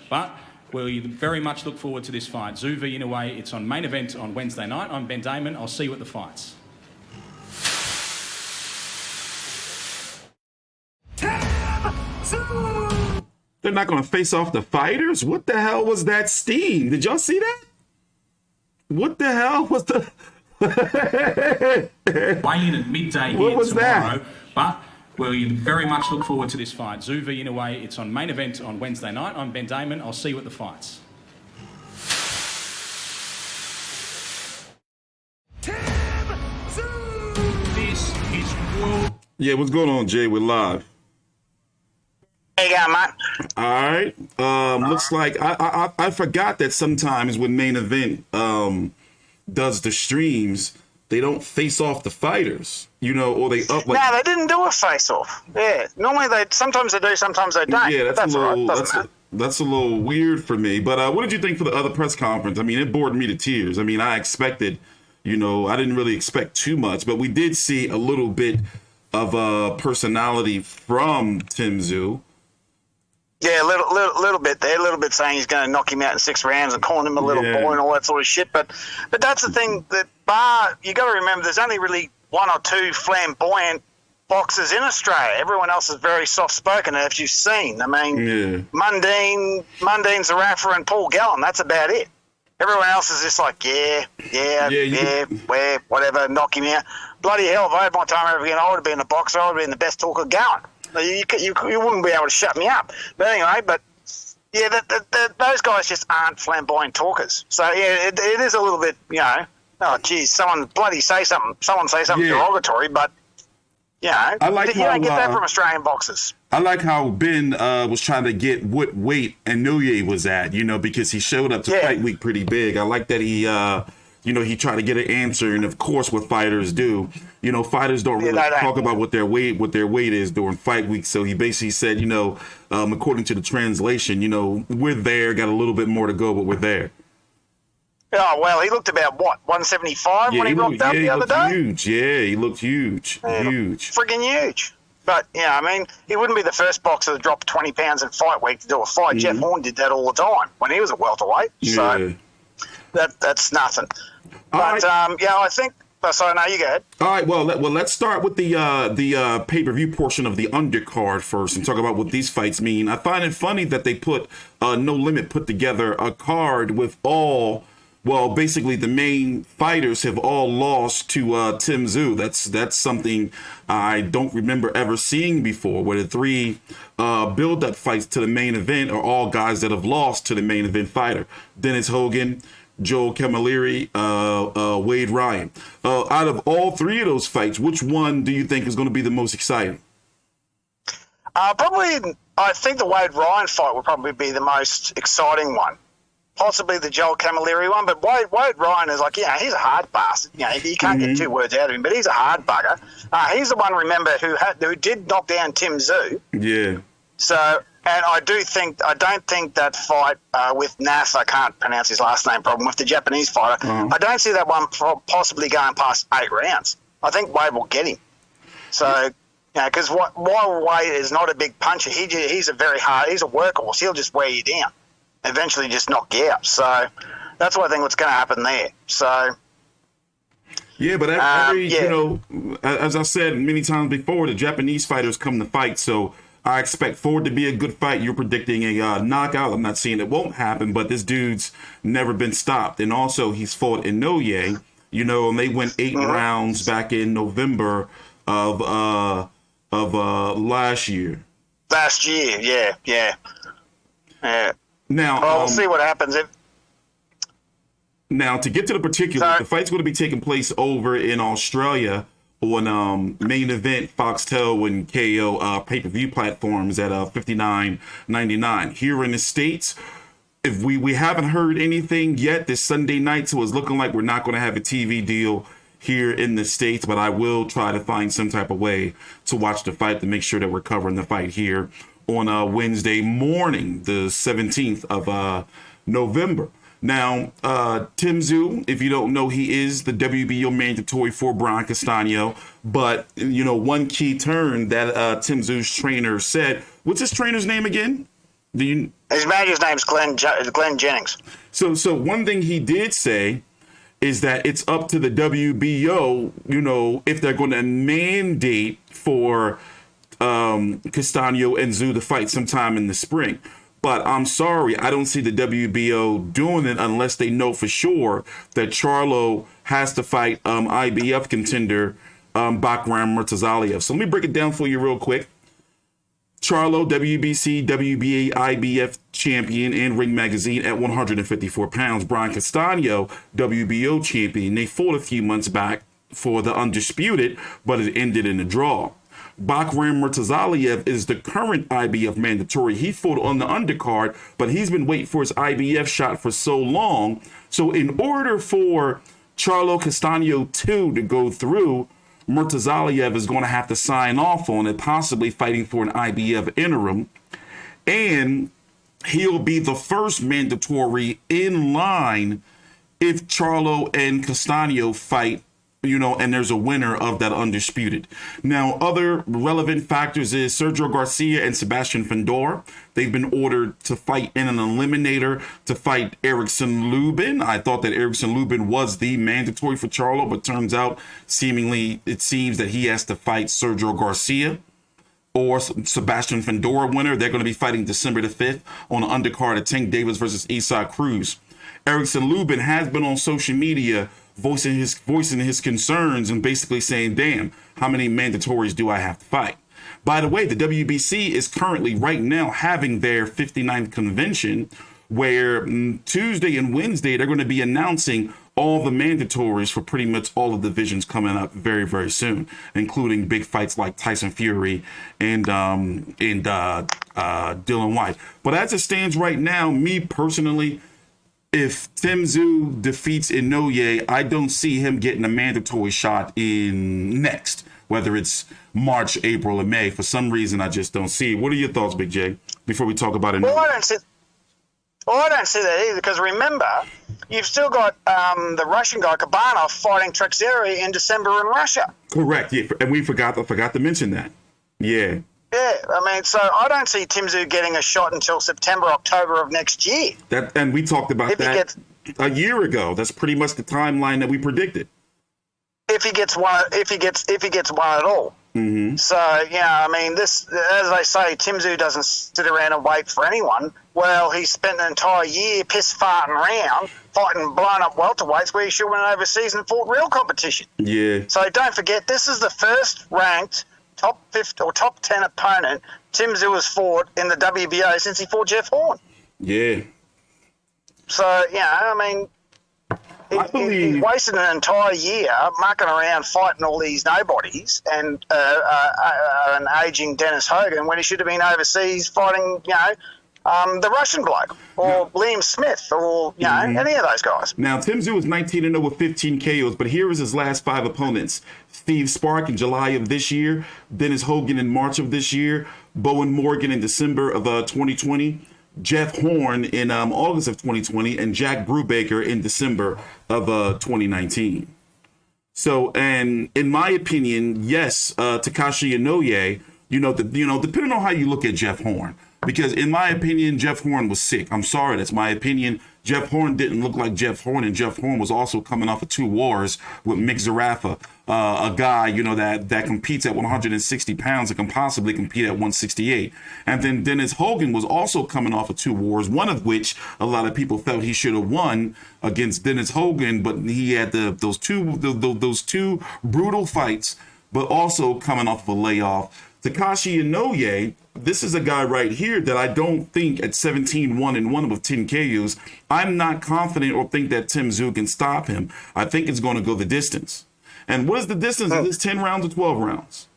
But we very much look forward to this fight. Tszyu v Inoue, it's on main event on Wednesday night. I'm Ben Damon. I'll see you at the fights. They're not going to face off the fighters? What the hell was that steam? Did y'all see that? What the hell was the... Weigh in at midday what here was tomorrow. That? But we very much look forward to this fight. Tszyu v Inoue, it's on main event on Wednesday night. I'm Ben Damon. I'll see you at the fights. This is world. Yeah, what's going on, Jay? We're live. There you go, mate. All right. Looks like I forgot that sometimes when main event does the streams, they don't face off the fighters, you know, or they up like. No, they didn't do a face off. Yeah, normally sometimes they do, sometimes they don't. Yeah, that's a little. Right. That's a little weird for me. But what did you think for the other press conference? I mean, it bored me to tears. I mean, I expected, you know, I didn't really expect too much, but we did see a little bit of personality from Tim Tsyzu. Yeah, a little bit there, a little bit saying he's going to knock him out in 6 rounds and calling him a little boy and all that sort of shit. But that's the thing that you got to remember. There's only really 1 or 2 flamboyant boxers in Australia. Everyone else is very soft spoken. As you've seen, I mean, Mundine, Zarafa, and Paul Gallen. That's about it. Everyone else is just like, whatever, knock him out. Bloody hell! If I had my time over again, I would have been a boxer. I would have been the best talker going. You wouldn't be able to shut me up. But anyway, yeah, those guys just aren't flamboyant talkers. So yeah, it is a little bit, you know, oh geez, someone say something derogatory, but you know, I like you don't get that from Australian boxers. I like how Ben was trying to get what weight Inoue was at, you know, because he showed up to fight week pretty big. I like that he you know, he tried to get an answer, and of course, what fighters do, you know, fighters don't really talk about what their weight is during fight week. So he basically said, you know, according to the translation, you know, we're there, got a little bit more to go, but we're there. Oh well, he looked about what 175 when he rocked up the other day. Huge, yeah, he looked huge, huge, freaking huge. But yeah, I mean, he wouldn't be the first boxer to drop 20 pounds in fight week to do a fight. Mm-hmm. Jeff Horn did that all the time when he was a welterweight. So that's nothing. But I think. Sorry, no, you go ahead. All right, well, let's start with the pay-per-view portion of the undercard first and talk about what these fights mean. I find it funny that they put No Limit put together a card with basically the main fighters have all lost to Tim Tsyzu. That's something I don't remember ever seeing before, where the 3 build-up fights to the main event are all guys that have lost to the main event fighter. Dennis Hogan, Joel Camilleri, Wade Ryan. Out of all 3 of those fights, which one do you think is going to be the most exciting? Probably, I think the Wade Ryan fight would probably be the most exciting one. Possibly the Joel Camilleri one, but Wade Ryan is like, he's a hard bastard. You know, you can't get 2 words out of him, but he's a hard bugger. He's the one, remember, who did knock down Tim Tsyzu. Yeah. So. And I don't think that fight with Nath, I can't pronounce his last name problem, with the Japanese fighter, I don't see that one possibly going past 8 rounds. I think Wade will get him. So, because while Wade is not a big puncher, he's a workhorse. He'll just wear you down, eventually just knock you out. So that's what I think what's going to happen there. So. Yeah, but you know, as I said many times before, the Japanese fighters come to fight, so I expect for it to be a good fight. You're predicting a knockout. I'm not saying it won't happen, but this dude's never been stopped. And also, he's fought Inoue, you know, and they went 8 rounds back in November of last year. Last year, yeah. Now, we'll see what happens. Now, to get to the particulars, the fight's going to be taking place over in Australia on main event Foxtel and KO pay-per-view platforms at $59.99. Here in the States, if we haven't heard anything yet this Sunday night, so it's looking like we're not going to have a TV deal here in the States, but I will try to find some type of way to watch the fight to make sure that we're covering the fight here on Wednesday morning, the 17th of November. Now, Tim Tsyzu, if you don't know, he is the WBO mandatory for Brian Castano. But, you know, one key turn that Tim Tszyu's trainer said, what's his trainer's name again? Do you His manager's name's Glenn Jennings. So one thing he did say is that it's up to the WBO, if they're going to mandate for Castano and Tszyu to fight sometime in the spring. But I'm sorry, I don't see the WBO doing it unless they know for sure that Charlo has to fight IBF contender Bakram Murtazaliev. So let me break it down for you real quick. Charlo, WBC, WBA, IBF champion and Ring Magazine at 154 pounds. Brian Castano, WBO champion. They fought a few months back for the Undisputed, but it ended in a draw. Bakram Murtazaliev is the current IBF mandatory. He fought on the undercard, but he's been waiting for his IBF shot for so long. So in order for Charlo Castano 2 to go through, Murtazaliev is going to have to sign off on it, possibly fighting for an IBF interim. And he'll be the first mandatory in line if Charlo and Castano fight, and there's a winner of that Undisputed. Now, other relevant factors is Sergio Garcia and Sebastian Fedor. They've been ordered to fight in an eliminator to fight Erickson Lubin. I thought that Erickson Lubin was the mandatory for Charlo, but turns out, it seems that he has to fight Sergio Garcia or Sebastian Fedor winner. They're going to be fighting December the 5th on the undercard of Tank Davis versus Isak Cruz. Erickson Lubin has been on social media voicing his concerns and basically saying, damn, how many mandatories do I have to fight? By the way, the WBC is currently right now having their 59th convention where Tuesday and Wednesday, they're going to be announcing all the mandatories for pretty much all the divisions coming up very, very soon, including big fights like Tyson Fury and Dylan White. But as it stands right now, me personally, if Tim Tsyzu defeats Inoue, I don't see him getting a mandatory shot in next, whether it's March, April, or May. For some reason, I just don't see it. What are your thoughts, Big J, before we talk about Inoue? Well, I don't see that either, because remember, you've still got the Russian guy, Kabanov, fighting Trexeri in December in Russia. Correct, yeah, and I forgot to mention that. Yeah. Yeah, so I don't see Tim Tsyzu getting a shot until September, October of next year. And we talked about that a year ago. That's pretty much the timeline that we predicted. If he gets one at all. Mm-hmm. So this, as they say, Tim Tsyzu doesn't sit around and wait for anyone. Well, he spent an entire year piss farting around, fighting blown up welterweights where he should have went overseas and fought real competition. Yeah. So don't forget, this is the first ranked top 50 or top 10 opponent Tim Tsyzu has fought in the WBO since he fought Jeff Horn. Yeah. So, he's wasted an entire year mucking around fighting all these nobodies and an aging Dennis Hogan when he should have been overseas fighting, the Russian bloke or Liam Smith or, any of those guys. Now, Tim Tsyzu was 19-0 with 15 KOs, but here is his last 5 opponents. Steve Spark in July of this year, Dennis Hogan in March of this year, Bowen Morgan in December of 2020, Jeff Horn in August of 2020, and Jack Brubaker in December of 2019. So, and in my opinion, yes, Takeshi Inoue, depending on how you look at Jeff Horn, because in my opinion, Jeff Horn was sick. I'm sorry, that's my opinion. Jeff Horn didn't look like Jeff Horn, and Jeff Horn was also coming off of 2 wars with Mick Zarafa, a guy, that competes at 160 pounds and can possibly compete at 168. And then Dennis Hogan was also coming off of 2 wars, one of which a lot of people felt he should have won against Dennis Hogan, but he had those two brutal fights, but also coming off of a layoff. Takeshi Inoue, this is a guy right here that I don't think at 17-1-1 with 10 KOs, I'm not confident or think that Tim Tsyzu can stop him. I think it's going to go the distance. And what is the distance? Is this 10 rounds or 12 rounds?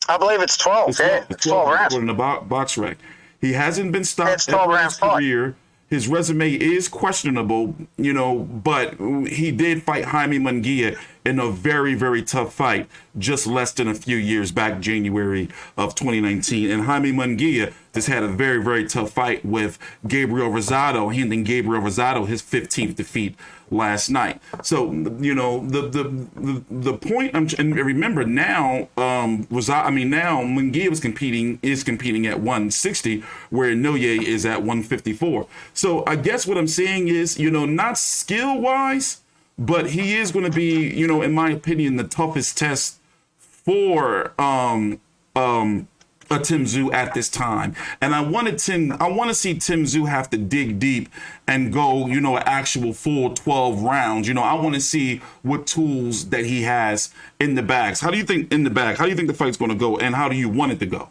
I believe it's 12. It's 12 rounds. According to Box Rec. He hasn't been stopped ever in his career. His resume is questionable, but he did fight Jamie Munguia in a very, very tough fight just less than a few years back, January of 2019. And Jamie Munguia just had a very, very tough fight with Gabriel Rosado, handing Gabriel Rosado his 15th defeat last night. So, you know, the point, and remember now, now Munguia is competing at 160, where Inoue is at 154. So I guess what I'm saying is, you know, not skill wise, but he is going to be, you know, in my opinion, the toughest test for a Tim Tszyu at this time. And I want to see Tim Tszyu have to dig deep and go, you know, an actual full 12 rounds. You know, I want to see what tools that he has in the bags. How do you think the fight's going to go, and how do you want it to go?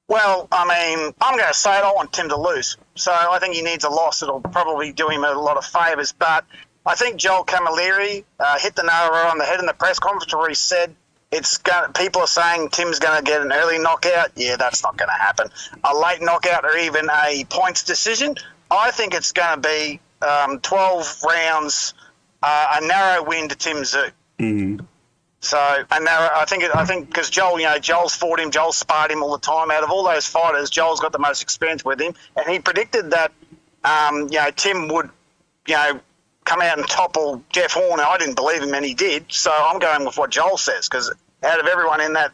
Well, I mean, I'm going to say it. I want Tim to lose. So I think he needs a loss. It'll probably do him a lot of favours. But I think Joel Camilleri hit the nail right on the head in the press conference where he said, people are saying Tim's going to get an early knockout. Yeah, that's not going to happen. A late knockout or even a points decision. I think it's going to be 12 rounds, a narrow win to Tim Tszyu. Mm-hmm. So, and I think because Joel, you know, Joel's fought him, Joel's sparred him all the time. Out of all those fighters, Joel's got the most experience with him, and he predicted that, you know, Tim would, you know, come out and topple Jeff Horner. I didn't believe him, and he did. So I'm going with what Joel says, because out of everyone in that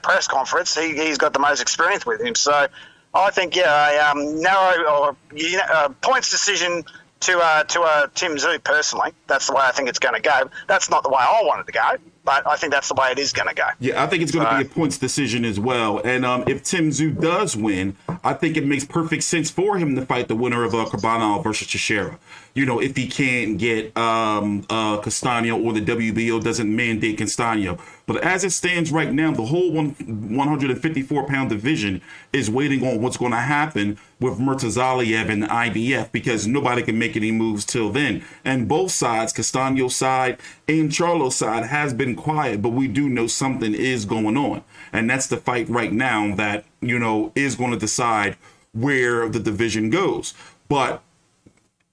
press conference, he's got the most experience with him. So I think, yeah, a narrow or points decision to Tim Tszyu personally. That's the way I think it's going to go. That's not the way I want it to go, but I think that's the way it is going to go. Yeah, I think it's going to be a points decision as well. And if Tim Tszyu does win, I think it makes perfect sense for him to fight the winner of Castano versus Teixeira. You know, if he can't get Castano, or the WBO doesn't mandate Castano. But as it stands right now, the whole 154-pound division is waiting on what's going to happen with Murtazaliev and the IBF, because nobody can make any moves till then. And both sides, Castano's side and Charlo's side, has been quiet, but we do know something is going on. And that's the fight right now that, you know, is going to decide where the division goes. But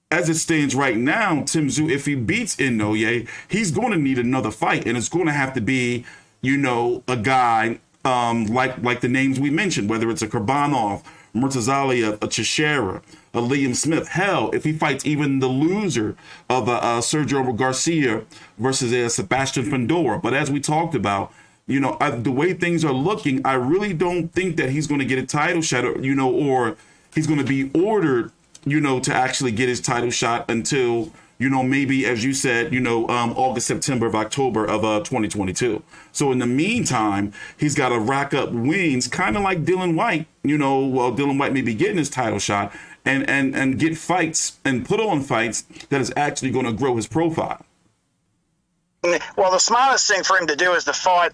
as it stands right now, Tim Tszyu, if he beats Inoue, he's going to need another fight, and it's going to have to be, you know, a guy like the names we mentioned, whether it's a Kurbanov, Murtazaliev, a Teixeira, a Liam Smith. Hell, if he fights even the loser of Sergio Garcia versus Sebastian Fundora. But as we talked about, you know, the way things are looking, I really don't think that he's going to get a title shot, or, you know, or he's going to be ordered, you know, to actually get his title shot until, you know, maybe, as you said, you know, August, September, October of 2022. So in the meantime, he's got to rack up wins, kind of like Dylan White. You know, well, Dylan White may be getting his title shot, and get fights and put on fights that is actually going to grow his profile. Well, the smartest thing for him to do is to fight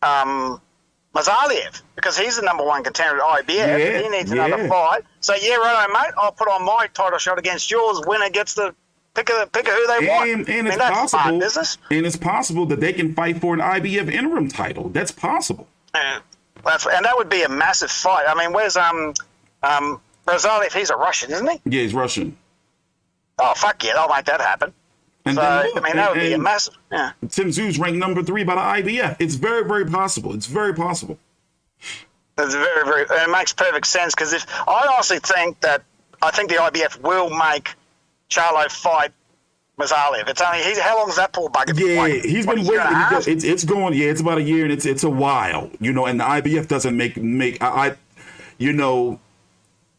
Murtazaliev, because he's the number one contender at IBF. Yeah, he needs another fight. So, yeah, right, mate, I'll put on my title shot against yours. Winner gets the pick of who they want. And it's that's possible, smart business. And it's possible that they can fight for an IBF interim title. That's possible. And that would be a massive fight. I mean, where's Murtazaliev? He's a Russian, isn't he? Yeah, he's Russian. Oh, fuck yeah, they'll make that happen. And so, then, look, I mean, that would be a massive... Yeah. Tim Tszyu's ranked number 3 by the IBF. It's very, very possible. It's very possible. It's very, very... It makes perfect sense, because I honestly think that... I think the IBF will make Charlo fight Murtazaliev. It's only... How long has that poor bugger been waiting? Yeah, he's been waiting. It's going... Yeah, it's about a year, and it's a while. You know, and the IBF doesn't make... You know,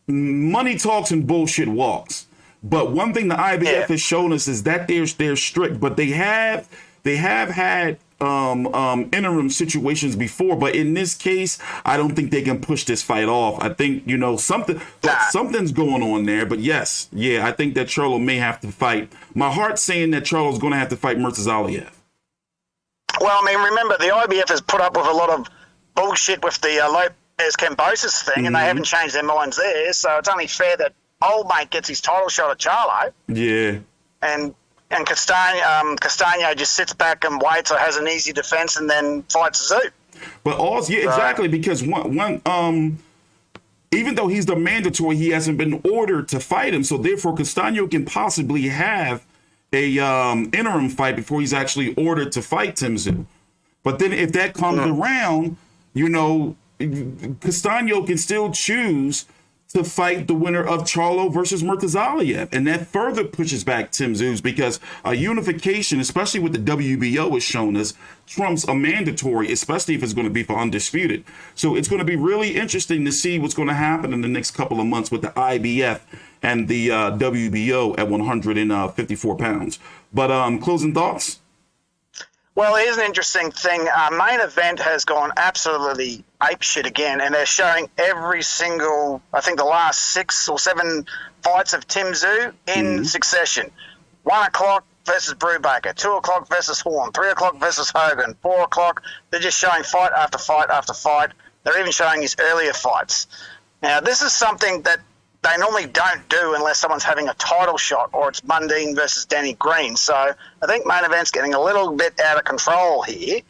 money talks and bullshit walks. But one thing the IBF has shown us is that they're strict, but they have had interim situations before. But in this case, I don't think they can push this fight off. I think, you know, something's going on there. But yes, yeah, I think that Charlo may have to fight. My heart's saying that Charlo's going to have to fight Murtazaliev. Well, I mean, remember, the IBF has put up with a lot of bullshit with the Lopez Cambosis thing, and they haven't changed their minds there. So it's only fair that old mate gets his title shot at Charlo. Yeah. And Castano just sits back and waits, or has an easy defense, and then fights Tszyu. But also, yeah, exactly, because even though he's the mandatory, he hasn't been ordered to fight him. So therefore, Castano can possibly have, interim fight before he's actually ordered to fight Tim Tszyu. But then if that comes around, you know, Castano can still choose to fight the winner of Charlo versus Murtazaliev. And that further pushes back Tim Tszyu because a unification, especially with the WBO, has shown us trumps a mandatory, especially if it's going to be for undisputed. So it's going to be really interesting to see what's going to happen in the next couple of months with the IBF and the WBO at 154 pounds. But closing thoughts? Well, here's an interesting thing. Main event has gone absolutely apeshit again, and they're showing every single, I think the last 6 or 7 fights of Tim Tszyu in succession. 1 o'clock versus Brubaker, 2 o'clock versus Horn, 3 o'clock versus Hogan, 4 o'clock. They're just showing fight after fight after fight. They're even showing his earlier fights. Now, this is something that they normally don't do unless someone's having a title shot or it's Mundine versus Danny Green. So I think main event's getting a little bit out of control here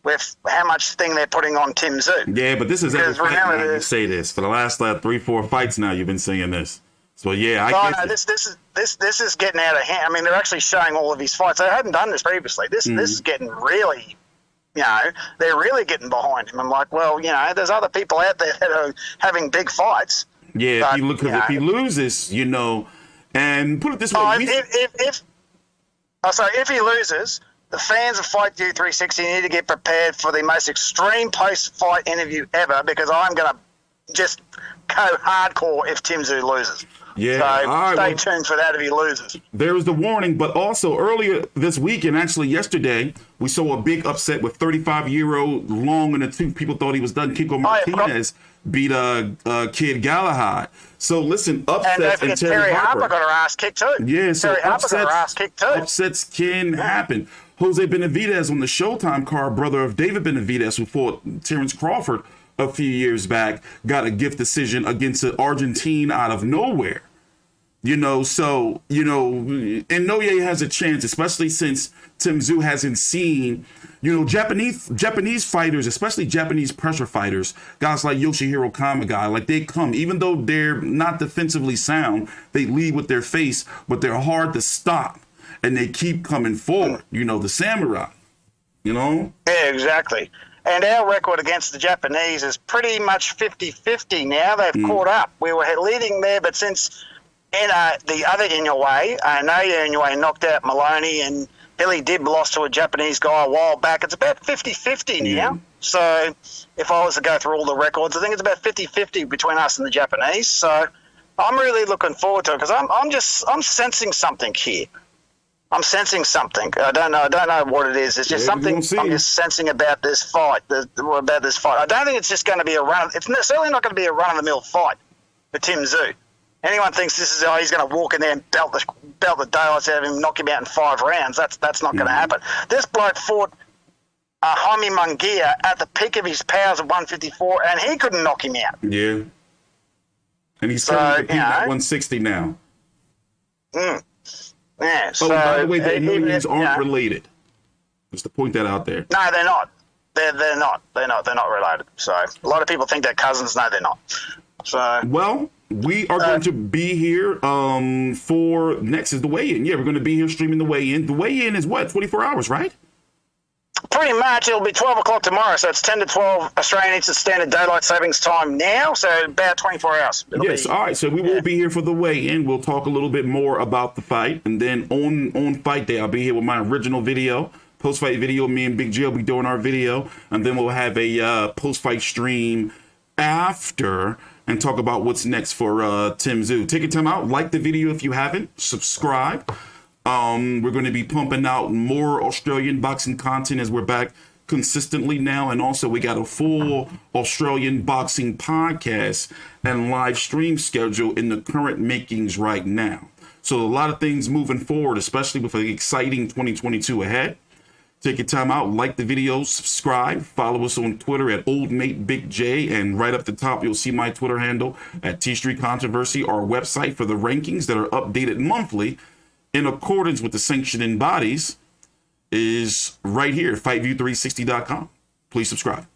with how much thing they're putting on Tim Tszyu. Yeah, but this is every fight now you say this. For the last 3-4 fights now you've been saying this. So yeah, I guess this is getting out of hand. I mean, they're actually showing all of his fights. They hadn't done this previously. This is getting really, you know, they're really getting behind him. I'm like, well, you know, there's other people out there that are having big fights. Yeah, but, if you look, because if he loses, you know, and put it this way, if he loses, the fans of Fight U360 need to get prepared for the most extreme post-fight interview ever, because I'm going to just go hardcore if Tim Tszyu loses. Yeah, so stay tuned for that if he loses. There's the warning, but also earlier this week and actually yesterday, we saw a big upset with 35-year-old long in the tooth. People thought he was done. Kiko Martinez beat Kid Galahad. So listen, upsets and Terry Harper got her ass kicked too. Yeah, so Terry Harper got her ass kicked too. Upsets can happen. Jose Benavidez on the Showtime card, brother of David Benavidez, who fought Terrence Crawford a few years back, got a gift decision against an Argentine out of nowhere. You know, so, you know, and Inoue has a chance, especially since Tim Tszyu hasn't seen, you know, Japanese fighters, especially Japanese pressure fighters, guys like Yoshihiro Kamagai, like they come, even though they're not defensively sound, they lead with their face, but they're hard to stop and they keep coming forward, you know, the samurai, you know? Yeah, exactly. And our record against the Japanese is pretty much 50-50 now. They've caught up. We were leading there, but since the other Inoue, Naoya Inoue knocked out Maloney and Billy Dibb lost to a Japanese guy a while back, it's about 50-50 now. So if I was to go through all the records, I think it's about 50-50 between us and the Japanese. So I'm really looking forward to it because I'm sensing something here. I'm sensing something. I don't know what it is. It's just something I'm just sensing about this fight. I don't think it's just going to be it's certainly not going to be a run-of-the-mill fight for Tim Tszyu. Anyone thinks this is he's going to walk in there and belt the daylights out of him, knock him out in 5 rounds. That's not going to happen. This bloke fought Jamie Munguia at the peak of his powers at 154, and he couldn't knock him out. Yeah. And he's turning at 160 now. Yeah. So by the way, the Inoue aren't related. Just to point that out there. No, they're not. They're not. They're not related. So a lot of people think they're cousins. No, they're not. So well, we are going to be here for next is the weigh-in. Yeah, we're going to be here streaming the weigh-in. The weigh-in is what, 24 hours, right? Pretty much. It'll be 12 o'clock tomorrow, so it's 10 to 12 Australian Eastern Standard Daylight Savings Time now, so about 24 hours. Yes, all right, so we will be here for the weigh-in. We'll talk a little bit more about the fight, and then on fight day, I'll be here with my original video, post-fight video. Me and Big G will be doing our video, and then we'll have a post-fight stream after and talk about what's next for Tim Tszyu. Take your time out, like the video if you haven't, subscribe. We're going to be pumping out more Australian boxing content as we're back consistently now. And also we got a full Australian boxing podcast and live stream schedule in the current makings right now. So a lot of things moving forward, especially with an exciting 2022 ahead. Take your time out, like the video, subscribe, follow us on Twitter at Old Mate Big J, and right up the top you'll see my Twitter handle at T Street Controversy. Our website for the rankings that are updated monthly in accordance with the sanctioning bodies is right here, FightView360.com. Please subscribe.